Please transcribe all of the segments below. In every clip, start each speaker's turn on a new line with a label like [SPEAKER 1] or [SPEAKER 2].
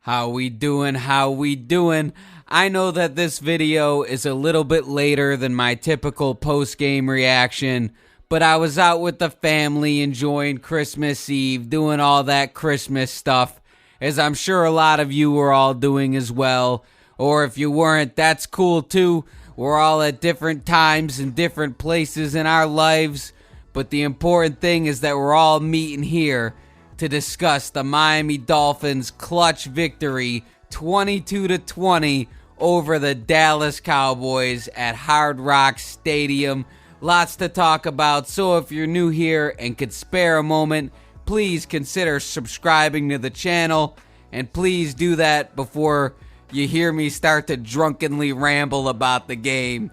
[SPEAKER 1] How we doing? How we doing? I know that this video is a little bit later than my typical post-game reaction, but I was out with the family enjoying Christmas Eve, doing all that Christmas stuff, as I'm sure a lot of you were all doing as well. Or if you weren't, that's cool too. We're all at different times and different places in our lives, but the important thing is that we're all meeting here to discuss the Miami Dolphins' clutch victory 22-20 over the Dallas Cowboys at Hard Rock Stadium. Lots to talk about, so if you're new here and could spare a moment, please consider subscribing to the channel, and please do that before you hear me start to drunkenly ramble about the game.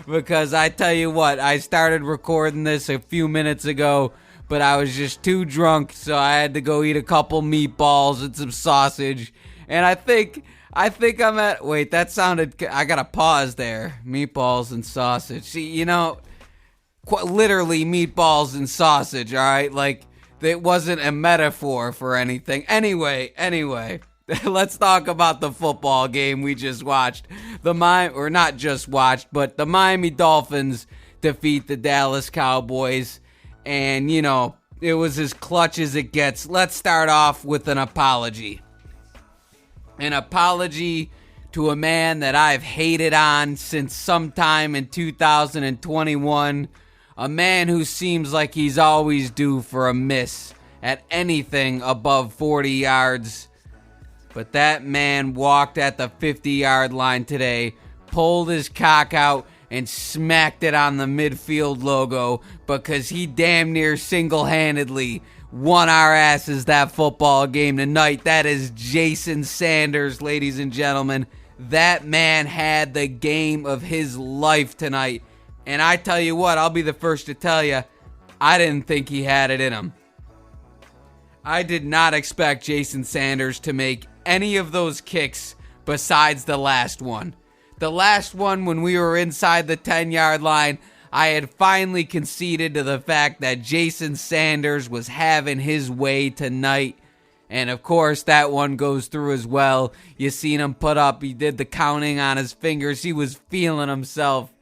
[SPEAKER 1] Because I tell you what, I started recording this a few minutes ago, but I was just too drunk, so I had to go eat a couple meatballs and some sausage. And I think I'm at... Wait, that sounded... I gotta pause there. Meatballs and sausage. See, you know, literally meatballs and sausage, alright? Like, it wasn't a metaphor for anything. Anyway. Let's talk about the football game we just watched. The Miami Dolphins defeat the Dallas Cowboys. And, you know, it was as clutch as it gets. Let's start off with an apology. An apology to a man that I've hated on since sometime in 2021. A man who seems like he's always due for a miss at anything above 40 yards. But that man walked at the 50-yard line today, pulled his cock out, and smacked it on the midfield logo because he damn near single-handedly won our asses that football game tonight. That is Jason Sanders, ladies and gentlemen. That man had the game of his life tonight. And I tell you what, I'll be the first to tell you, I didn't think he had it in him. I did not expect Jason Sanders to make any of those kicks besides the last one. The last one, when we were inside the 10-yard line, I had finally conceded to the fact that Jason Sanders was having his way tonight. And of course, that one goes through as well. You seen him put up, he did the counting on his fingers. He was feeling himself.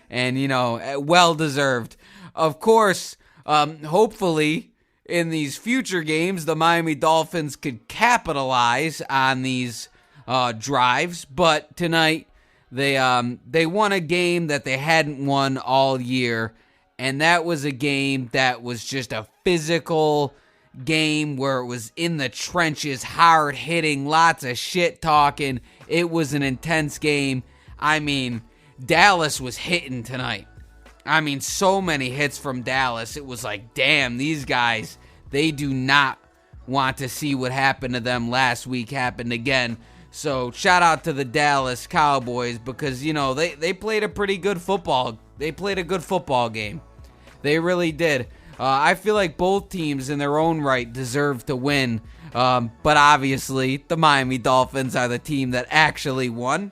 [SPEAKER 1] And, you know, well deserved. Of course, hopefully, in these future games, the Miami Dolphins could capitalize on these drives. But tonight, they won a game that they hadn't won all year, and that was a game that was just a physical game where it was in the trenches, hard hitting, lots of shit talking. It was an intense game. I mean, Dallas was hitting tonight. I mean, so many hits from Dallas. It was like, damn, these guys, they do not want to see what happened to them last week happen again. So, shout out to the Dallas Cowboys because, you know, they played a pretty good football. They played a good football game. They really did. I feel like both teams in their own right deserve to win. But obviously, the Miami Dolphins are the team that actually won.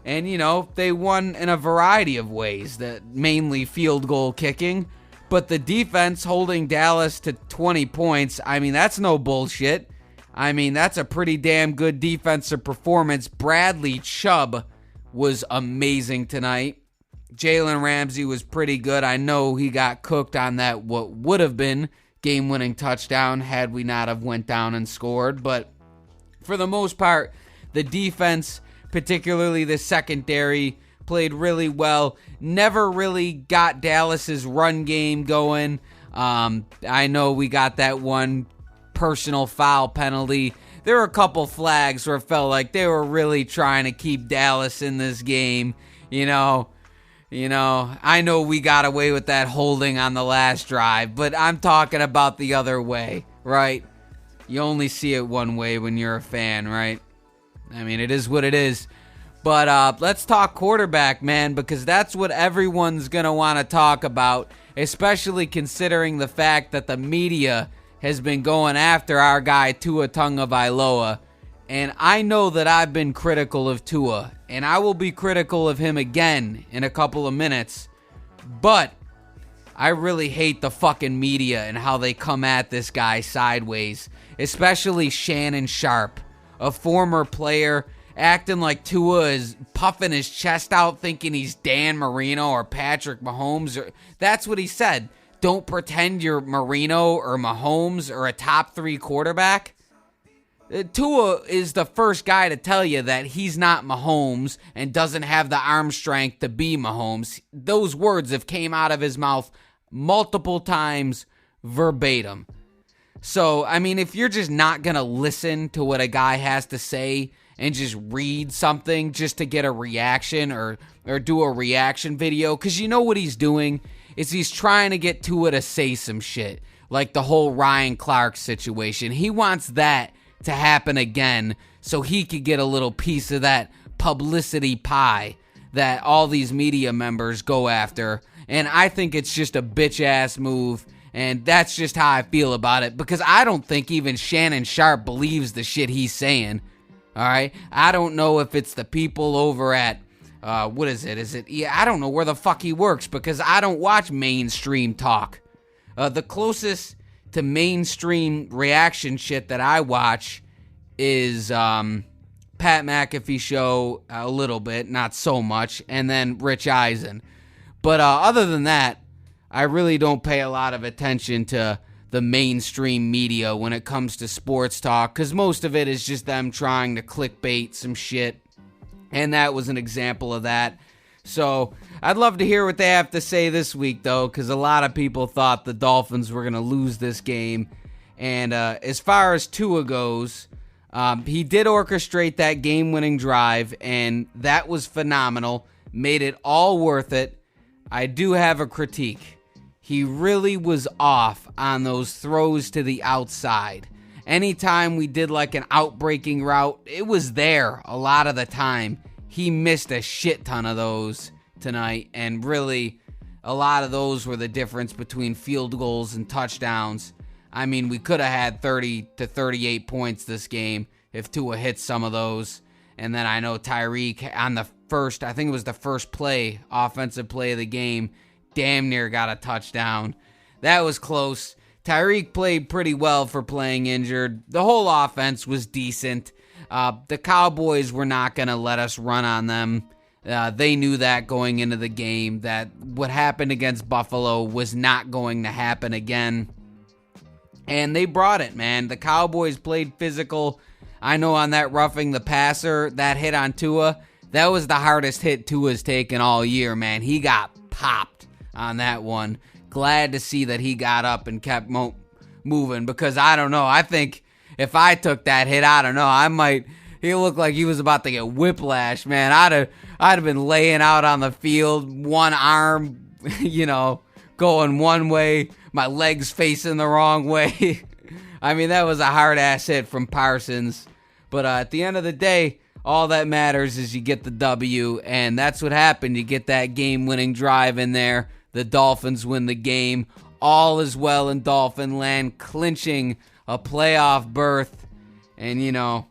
[SPEAKER 1] And, you know, they won in a variety of ways, that mainly field goal kicking. But the defense holding Dallas to 20 points, I mean, that's no bullshit. I mean, that's a pretty damn good defensive performance. Bradley Chubb was amazing tonight. Jalen Ramsey was pretty good. I know he got cooked on that what would have been game-winning touchdown had we not have went down and scored. But for the most part, the defense, particularly the secondary, played really well. Never really got Dallas's run game going. I know we got that one personal foul penalty. There were a couple flags where it felt like they were really trying to keep Dallas in this game. You know, I know we got away with that holding on the last drive, but I'm talking about the other way, right? You only see it one way when you're a fan, right? I mean, it is what it is. But let's talk quarterback, man, because that's what everyone's going to want to talk about, especially considering the fact that the media has been going after our guy Tua Tagovailoa. And I know that I've been critical of Tua, and I will be critical of him again in a couple of minutes. But I really hate the fucking media and how they come at this guy sideways. especially Shannon Sharp, a former player, acting like Tua is puffing his chest out thinking he's Dan Marino or Patrick Mahomes. That's what he said. Don't pretend you're Marino or Mahomes or a top 3 quarterback. Tua is the first guy to tell you that he's not Mahomes and doesn't have the arm strength to be Mahomes. Those words have came out of his mouth multiple times verbatim. So, I mean, if you're just not going to listen to what a guy has to say and just read something just to get a reaction or do a reaction video, because you know what he's doing is he's trying to get Tua to say some shit, like the whole Ryan Clark situation. He wants that to happen again so he could get a little piece of that publicity pie that all these media members go after. And I think it's just a bitch-ass move, and that's just how I feel about it, because I don't think even Shannon Sharp believes the shit he's saying. All right? I don't know if it's the people over at, what is it? Yeah, I don't know where the fuck he works, because I don't watch mainstream talk. The closest to mainstream reaction shit that I watch is Pat McAfee show a little bit, not so much, and then Rich Eisen. But other than that, I really don't pay a lot of attention to the mainstream media when it comes to sports talk, because most of it is just them trying to clickbait some shit, and that was an example of that. So I'd love to hear what they have to say this week, though, because a lot of people thought the Dolphins were going to lose this game. And as far as Tua goes, he did orchestrate that game-winning drive, and that was phenomenal. Made it all worth it. I do have a critique. He really was off on those throws to the outside. Anytime we did like an outbreaking route, it was there a lot of the time. He missed a shit ton of those tonight, and really, a lot of those were the difference between field goals and touchdowns. I mean, we could have had 30 to 38 points this game if Tua hit some of those. And then I know Tyreek on the first, I think it was the first play, offensive play of the game, damn near got a touchdown. That was close. Tyreek played pretty well for playing injured. The whole offense was decent. The Cowboys were not going to let us run on them. They knew that going into the game, that what happened against Buffalo was not going to happen again. And they brought it, man. The Cowboys played physical. I know on that roughing the passer, that hit on Tua, that was the hardest hit Tua's taken all year, man. He got popped on that one. Glad to see that he got up and kept moving, because I don't know. I think if I took that hit, I don't know. He looked like he was about to get whiplash, man. I'd have been laying out on the field, one arm, going one way, my legs facing the wrong way. I mean, that was a hard-ass hit from Parsons. But at the end of the day, all that matters is you get the W, and that's what happened. You get that game-winning drive in there. The Dolphins win the game. All is well in Dolphin land, clinching a playoff berth. And,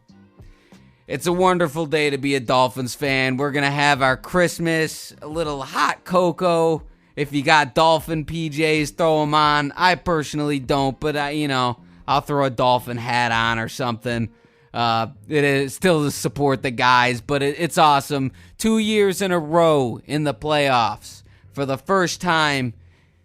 [SPEAKER 1] it's a wonderful day to be a Dolphins fan. We're going to have our Christmas, a little hot cocoa. If you got Dolphin PJs, throw them on. I personally don't, but, I'll throw a Dolphin hat on or something. It is still to support the guys, but it's awesome. 2 years in a row in the playoffs for the first time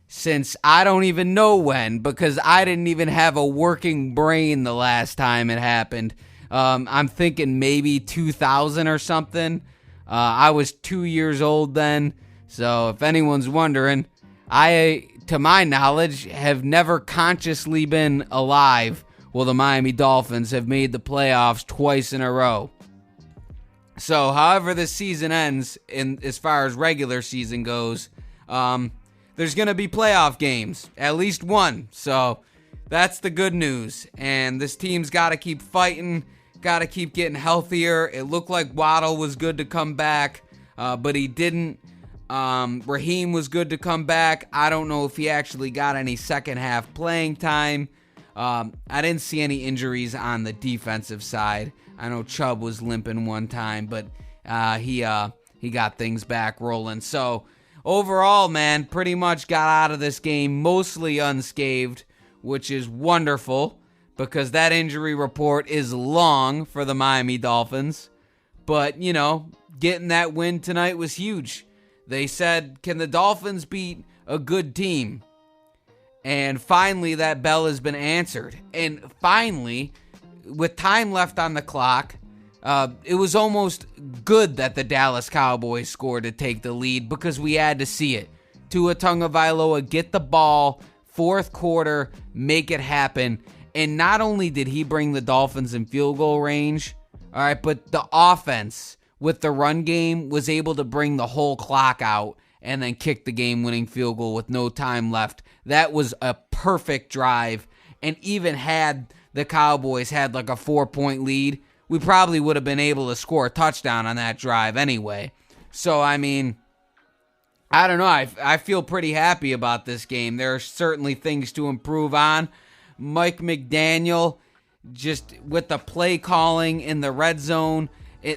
[SPEAKER 1] since I don't even know when, because I didn't even have a working brain the last time it happened. I'm thinking maybe 2000 or something. I was 2 years old then, so if anyone's wondering, I, to my knowledge, have never consciously been alive while the Miami Dolphins have made the playoffs twice in a row. So, however this season ends, as far as regular season goes, there's going to be playoff games, at least one. So, that's the good news. And this team's got to keep fighting, got to keep getting healthier. It looked like Waddle was good to come back, but he didn't. Raheem was good to come back. I don't know if he actually got any second half playing time. I didn't see any injuries on the defensive side. I know Chubb was limping one time, but he got things back rolling. So overall, man, pretty much got out of this game mostly unscathed, which is wonderful, because that injury report is long for the Miami Dolphins. But, getting that win tonight was huge. They said, can the Dolphins beat a good team? And finally, that bell has been answered. And finally, with time left on the clock, it was almost good that the Dallas Cowboys scored to take the lead because we had to see it. Tua Tagovailoa get the ball, fourth quarter, make it happen. And not only did he bring the Dolphins in field goal range, all right, but the offense with the run game was able to bring the whole clock out and then kick the game-winning field goal with no time left. That was a perfect drive. And even had the Cowboys had like a 4-point lead, we probably would have been able to score a touchdown on that drive anyway. So, I mean, I don't know. I feel pretty happy about this game. There are certainly things to improve on. Mike McDaniel, just with the play calling in the red zone,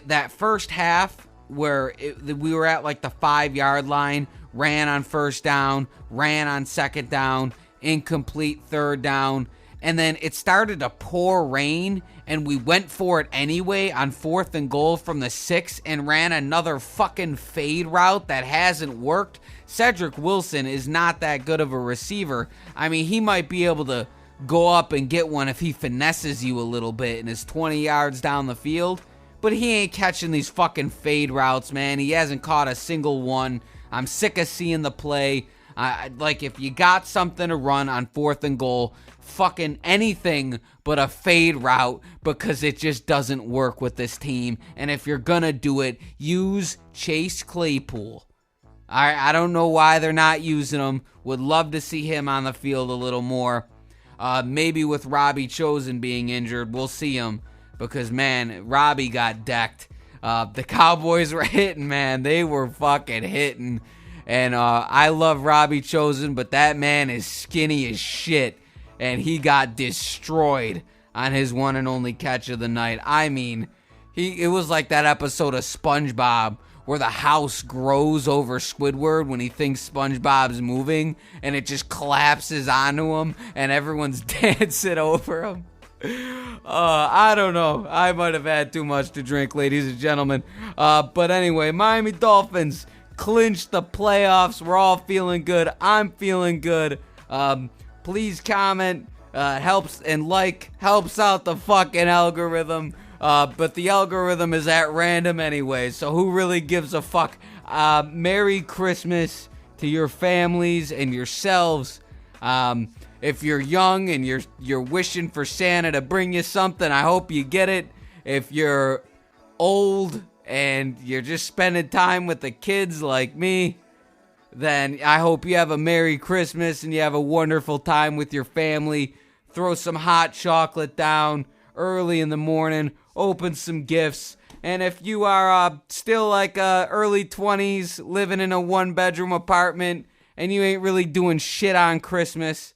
[SPEAKER 1] that first half where we were at like the 5-yard line, ran on first down, ran on second down, incomplete third down, and then it started to pour rain, and we went for it anyway on 4th and goal from the 6 and ran another fucking fade route that hasn't worked. Cedric Wilson is not that good of a receiver. I mean, he might be able to go up and get one if he finesses you a little bit and is 20 yards down the field. But he ain't catching these fucking fade routes, man. He hasn't caught a single one. I'm sick of seeing the play. Like, if you got something to run on 4th and goal, fucking anything but a fade route, because it just doesn't work with this team. And if you're gonna do it, use Chase Claypool. I don't know why they're not using him. Would love to see him on the field a little more. Maybe with Robbie Chosen being injured, we'll see him. Because, man, Robbie got decked. The Cowboys were hitting, man. They were fucking hitting. And I love Robbie Chosen, but that man is skinny as shit. And he got destroyed on his one and only catch of the night. I mean, it was like that episode of SpongeBob where the house grows over Squidward when he thinks SpongeBob's moving. And it just collapses onto him. And everyone's dancing over him. I don't know. I might have had too much to drink, ladies and gentlemen. But anyway, Miami Dolphins clinched the playoffs. We're all feeling good. I'm feeling good. Please comment. Helps out the fucking algorithm. But the algorithm is at random anyway, so who really gives a fuck? Merry Christmas to your families and yourselves. If you're young and you're wishing for Santa to bring you something, I hope you get it. If you're old and you're just spending time with the kids like me, then I hope you have a Merry Christmas and you have a wonderful time with your family. Throw some hot chocolate down early in the morning, open some gifts. And if you are still like early 20s, living in a 1-bedroom apartment, and you ain't really doing shit on Christmas,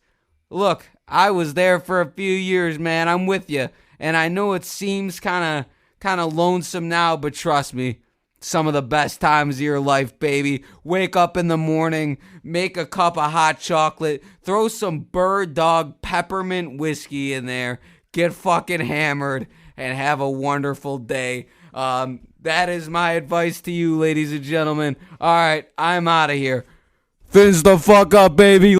[SPEAKER 1] look, I was there for a few years, man. I'm with you. And I know it seems kind of lonesome now, but trust me, some of the best times of your life, baby. Wake up in the morning, make a cup of hot chocolate, throw some Bird Dog peppermint whiskey in there, get fucking hammered, and have a wonderful day. That is my advice to you, ladies and gentlemen. All right, I'm out of here. Fins the fuck up, baby.